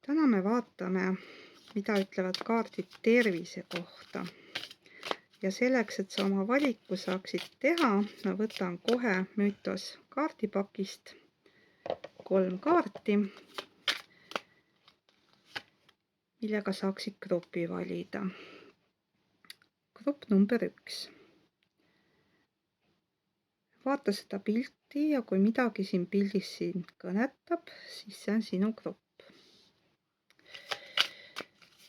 Täna me vaatame, mida ütlevad kaardid tervise kohta. Ja selleks, et sa oma valiku saaksid teha, ma võtan kohe Müütos kaardipakist 3 kaarti, millega saaksid grupi valida. Grupp number 1. Vaata seda pilti ja kui midagi siin pildis sind kõnetab, siis see on sinu grupp.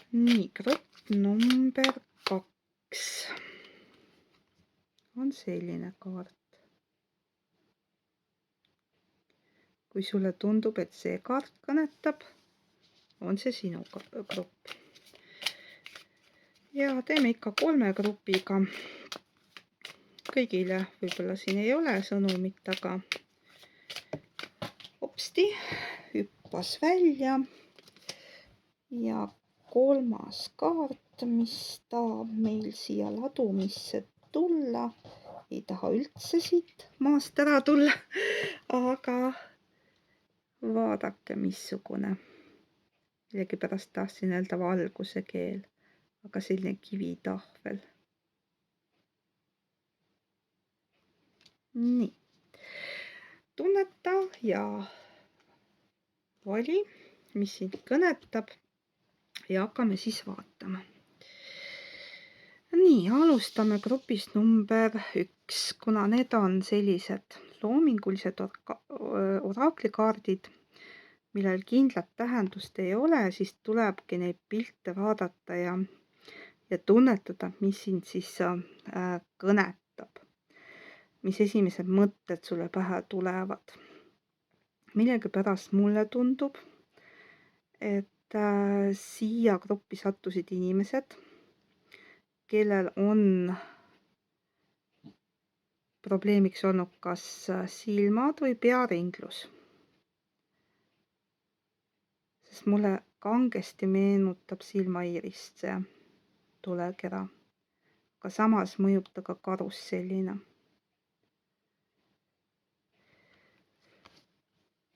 Nii, grupp number 2 on selline kaart. Kui sulle tundub, et see kaart kõnetab, on see sinu grupp. Ja teeme ikka 3 grupiga. Kõigile võib-olla siin ei ole sõnumit, aga hopsti, hüppas välja. Ja 3. kaart, mis tahab meil siia ladumisse tulla, ei taha üldse siit maast ära tulla, aga vaadake, missugune. Millegipärast tahtsin öelda valguse keel, aga selline kivitahvel. Nii. Tunneta ja vali, mis sind kõnetab ja hakkame siis vaatama. Nii, alustame grupist number 1, kuna need on sellised loomingulised oraklikaardid, millel kindlat tähendust ei ole, siis tulebki neid pilte vaadata ja tunnetada, mis sind siis kõnetab, mis esimesed mõtted sulle pähe tulevad. Millegipärast mulle tundub, et siia gruppi sattusid inimesed, kellel on probleemiks olnud kas silmad või pearinglus. Sest mulle kangesti meenutab silmaiirist see tulekera, aga samas mõjub ta ka karussellina.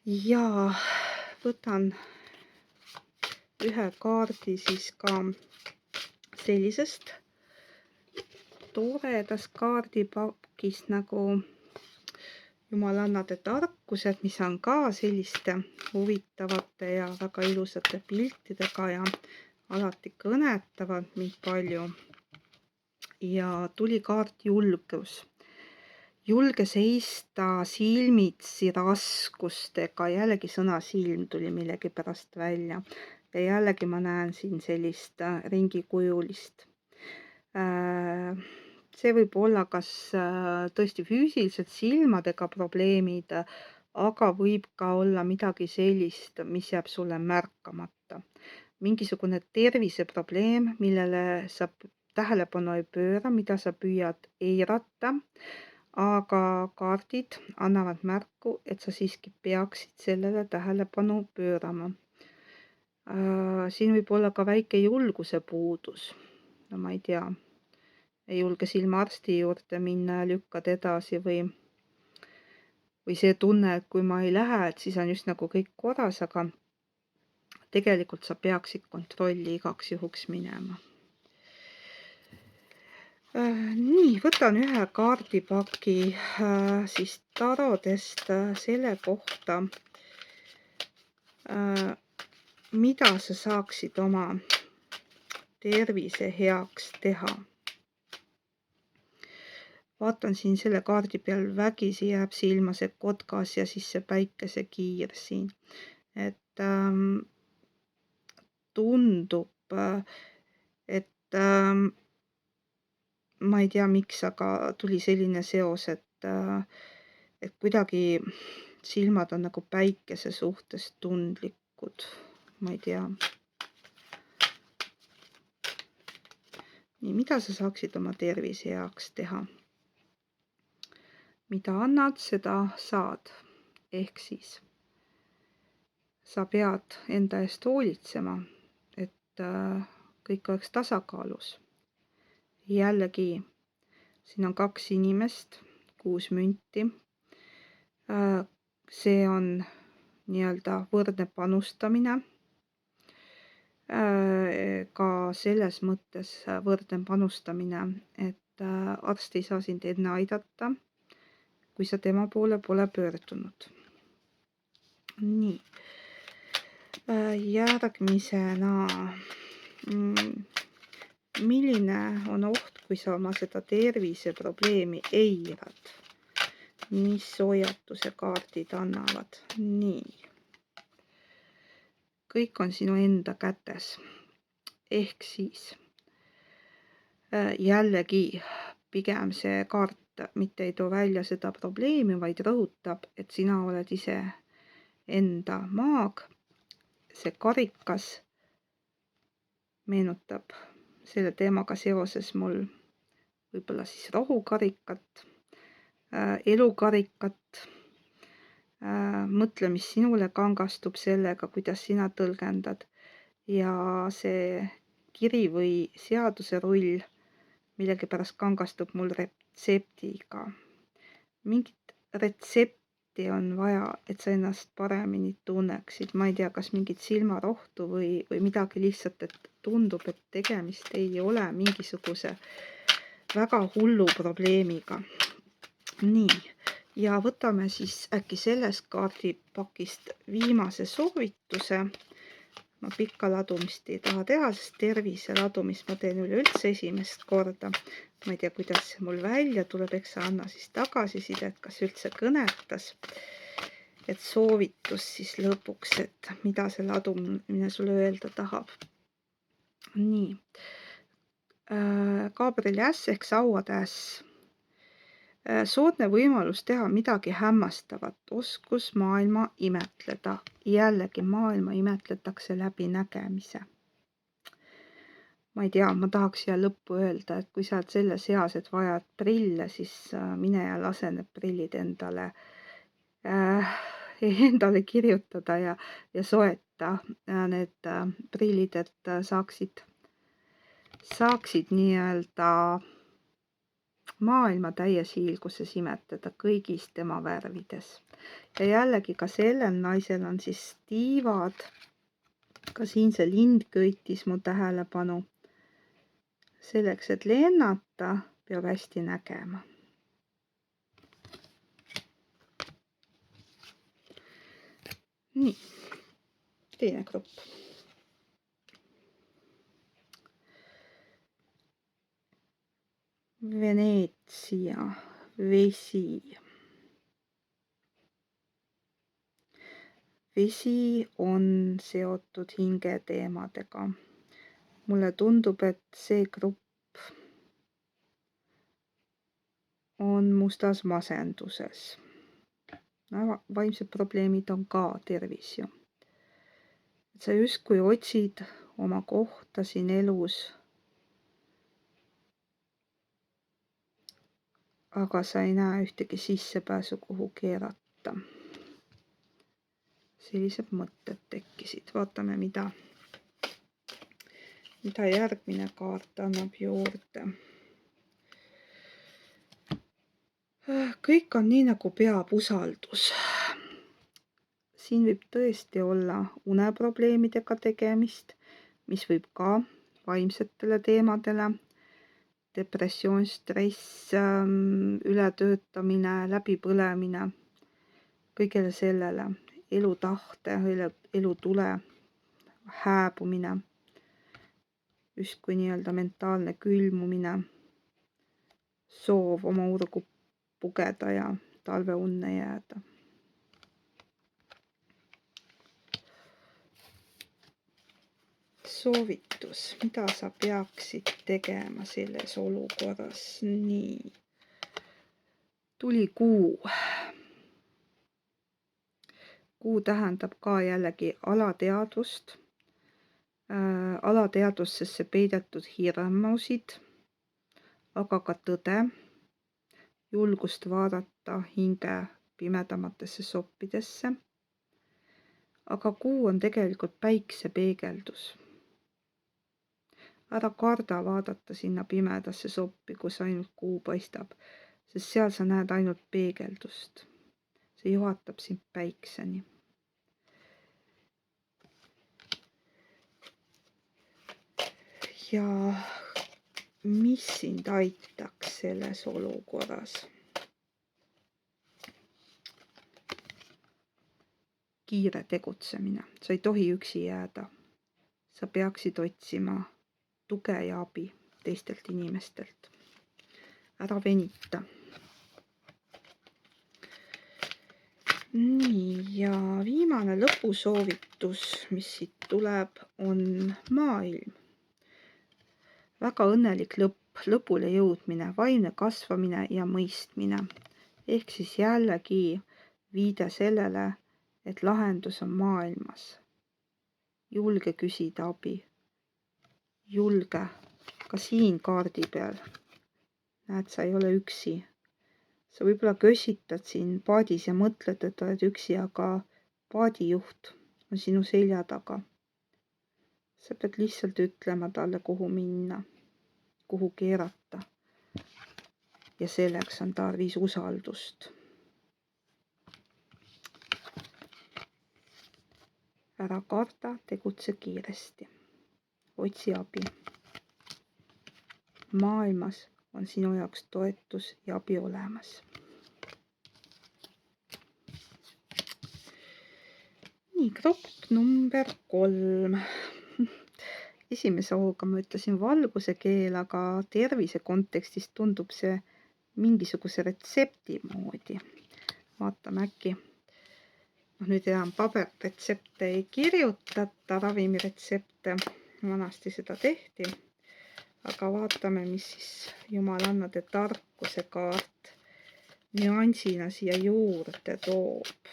Ja võtan ühe kaardi siis ka sellisest toredast kaardipakist nagu Jumalannade tarkused, mis on ka selliste huvitavate ja väga ilusate piltidega ja alati kõnetavad mind palju. Ja tuli kaart julgus. Julge seista silmitsi raskustega, jällegi sõna silm tuli millegipärast välja. Ja jällegi ma näen siin sellist ringikujulist. See võib olla kas tõesti füüsiliselt silmadega probleemid, aga võib ka olla midagi sellist, mis jääb sulle märkamata. Mingisugune terviseprobleem, millele sa tähelepanu ei pööra, mida sa püüad eirata, aga kaardid annavad märku, et sa siiski peaksid sellele tähelepanu pöörama. Siin võib olla ka väike julguse puudus. No ma ei tea, ei julge silmaarsti juurde minna ja lükkad edasi või see tunne, et kui ma ei lähe, et siis on just nagu kõik korras, aga tegelikult sa peaksid kontrolli igaks juhuks minema. Nii, võtan ühe kaardipaki siis tarodest selle kohta, mida sa saaksid oma tervise heaks teha. Vaatan siin selle kaardi peal vägisi jääb silma see kotkas ja siis see päikesekiir siin. Et tundub, et ma ei tea miks, aga tuli selline seos, et kuidagi silmad on nagu päikese suhtes tundlikud. Ma ei tea. Nii, mida sa saaksid oma tervise heaks teha? Mida annad, seda saad. Ehk siis sa pead enda eest hoolitsema, et kõik oleks tasakaalus. Jällegi, siin on 2 inimest, 6 münti. See on nii-öelda võrdne panustamine. ka selles mõttes võrdne panustamine, et arst ei saa sind enne aidata, kui sa tema poole pole pöördunud. Nii. Järgmisena, milline on oht, kui sa oma seda terviseprobleemi eirad? Mis hoiatuse kaardid annavad? Nii. Kõik on sinu enda kätes. Ehk siis jällegi pigem see kaart mitte ei too välja seda probleemi, vaid rõhutab, et sina oled ise enda maag. See karikas meenutab selle teemaga seoses mul võib-olla siis rohukarikat, elukarikat. Mõtle, mis sinule kangastub sellega, kuidas sina tõlgendad. Ja see kiri või seaduse rull millegipärast kangastub mul retseptiga. Mingit retsepti on vaja, et sa ennast paremini tunneksid. Ma ei tea, kas mingit silmarohtu või midagi lihtsalt, et tundub, et tegemist ei ole mingisuguse väga hullu probleemiga. Nii, ja võtame siis äkki sellest kaardipakist viimase soovituse. Ma pikka ladumist ei taha teha, sest tervise ladumist ma teen üleüldse esimest korda. Ma ei tea, kuidas see mul välja tuleb, eks sa anna siis tagasisidet, kas üldse kõnetas. Et soovitus siis lõpuks, et mida see ladumine sulle öelda tahab. Nii. Gabrieli äss ehk sauade äss. Soodne võimalus teha midagi hämmastavat, oskus maailma imetleda. Jällegi maailma imetletakse läbi nägemise. Ma ei tea, ma tahaks siia lõppu öelda, et kui sa oled selles eas, et vajad prille, siis mine ja lase need prillid endale kirjutada ja soeta need prillid, et saaksid nii-öelda maailma täies hiilguses imetleda kõigis tema värvides. Ja jällegi ka sellel naisel on siis tiivad. Ka siin see lind köitis mu tähelepanu. Selleks, et lennata, peab hästi nägema. Nii, teine grupp. Veneetsia, vesi. Vesi on seotud hingeteemadega. Mulle tundub, et see grupp on mustas masenduses. Vaimsed probleemid on ka tervis ju. Sa justkui otsid oma kohta siin elus, aga sa ei näe ühtegi sissepääsu, kuhu keerata. Sellised mõtted tekkisid. Vaatame, mida järgmine kaart annab juurde. Kõik on nii, nagu peab, usaldus. Siin võib tõesti olla uneprobleemidega tegemist, mis võib ka vaimsetele teemadele, depressioon, stress, ületöötamine, läbipõlemine, kõigele sellele, elutahte, elutule, hääbumine, justkui nii-öelda mentaalne külmumine, soov oma urgu pugeda ja talveunne jääda. Soovitus, mida sa peaksid tegema selles olukorras? Nii. Tuli kuu. Kuu tähendab ka jällegi alateadvust. Alateadvusesse peidetud hirmusid, aga ka tõde, julgust vaadata hinge pimedamatesse soppidesse. Aga kuu on tegelikult päikse peegeldus. Ära karda vaadata sinna pimedasse soppi, kus ainult kuu paistab, sest seal sa näed ainult peegeldust. See juhatab sind päikseni. ja mis sind aitaks selles olukorras? Kiire tegutsemine, sa ei tohi üksi jääda. Sa peaksid otsima tuge ja abi teistelt inimestelt. Ära venita. Nii, ja viimane lõpusoovitus, mis siit tuleb, on maailm. Väga õnnelik lõpp, lõpule jõudmine, vaimne kasvamine ja mõistmine. Ehk siis jällegi viide sellele, et lahendus on maailmas. Julge küsida abi. Julge ka siin kaardi peal. Näed, sa ei ole üksi. Sa võib-olla kössitad siin paadis ja mõtled, et oled üksi, aga paadijuht on sinu selja taga. Sa pead lihtsalt ütlema talle, kuhu minna, kuhu keerata. Ja selleks on tarvis usaldust. Ära karda, tegutse kiiresti. Otsi abi. Maailmas on sinu jaoks toetus ja abi olemas. Nii, grupp number 3. Esimese hooga ma ütlesin valguse keel, aga tervise kontekstis tundub see mingisuguse retsepti moodi. Vaatame äkki. Nüüd enam paberretsepte ei kirjutata, ravimiretsepte. Vanasti seda tehti. Aga vaatame, mis siis jumalannade tarkuse kaart nüansina siia juurde toob.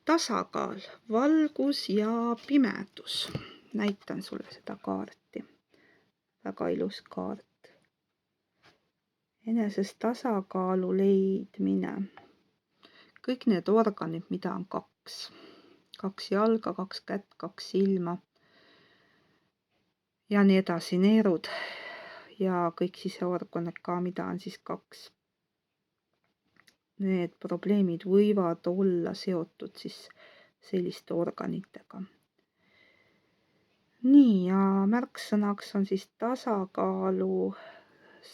Tasakaal, valgus ja pimedus. Näitan sulle seda kaarti. Väga ilus kaart. Eneses tasakaalu leidmine. Kõik need organid, mida on 2. 2 jalga, 2 kätt, 2 silma. Ja nii edasi, neerud ja kõik siseorganid ka, mida on siis 2. Need probleemid võivad olla seotud siis selliste organitega. Nii, ja märksõnaks on siis tasakaalu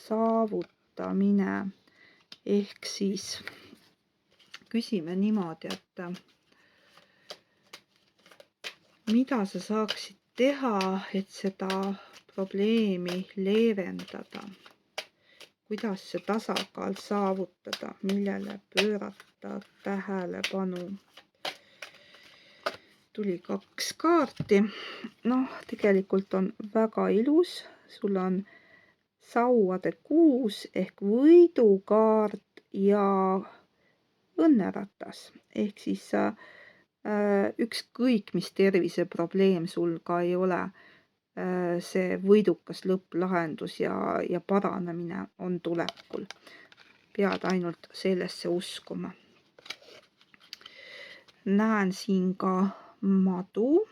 saavutamine. Ehk siis küsime niimoodi, et mida sa saaksid teha, et seda probleemi leevendada? Kuidas see tasakaal saavutada? Millele pöörata tähelepanu? Tuli 2 kaarti. Tegelikult on väga ilus. Sul on sauade 6 ehk võidukaart ja õnneratas. Ehk siis ükskõik, mis terviseprobleem sul ka ei ole, see võidukas lõpplahendus ja paranemine on tulekul. Pead ainult sellesse uskuma. Näen siin ka madu,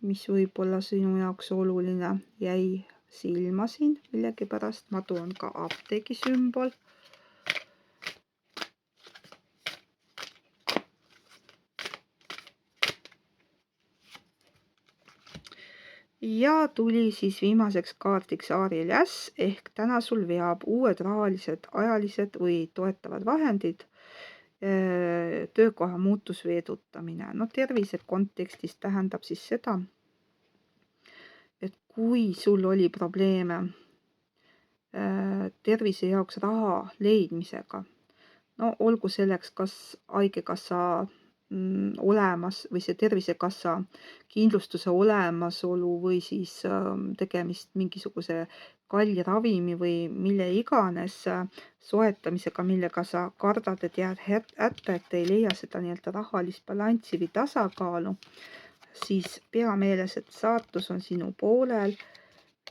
mis võib olla sinu jaoks oluline, jäi silma siin millegipärast. Madu on ka apteegi sümbol. Ja tuli siis viimaseks kaardiks Aariel Jäss, ehk täna sul veab uued rahalised, ajalised või toetavad vahendid, töökoha muutusveedutamine. Tervise kontekstis tähendab siis seda, et kui sul oli probleeme tervise jaoks raha leidmisega, olgu selleks kas haigekassa olemas või see tervisekassa kindlustuse olemasolu või siis tegemist mingisuguse kalli ravimi või mille iganes soetamisega, millega sa kardad, et jääd hätta, et ei leia seda nii-öelda rahalist balanssi või tasakaalu, siis pea meeles, et saatus on sinu poolel,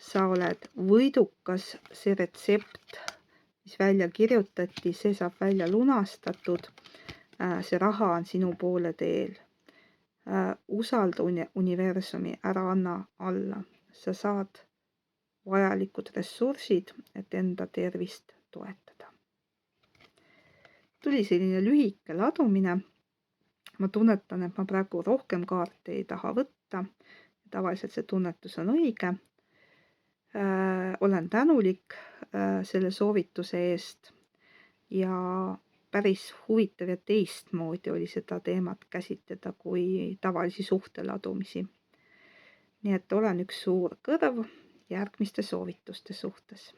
sa oled võidukas, see retsept, mis välja kirjutati, see saab välja lunastatud. See raha on sinu poole teel. Usalda universumi, ära anna alla. Sa saad vajalikud ressursid, et enda tervist toetada. Tuli selline lühike ladumine. Ma tunnetan, et ma praegu rohkem kaarte ei taha võtta. võtta. Tavaliselt see tunnetus on õige. Olen tänulik selle soovituse eest ja päris huvitav ja teistmoodi oli seda teemat käsitleda kui tavalisi suhteladumisi. Nii et olen üks suur kõrv järgmiste soovituste suhtes.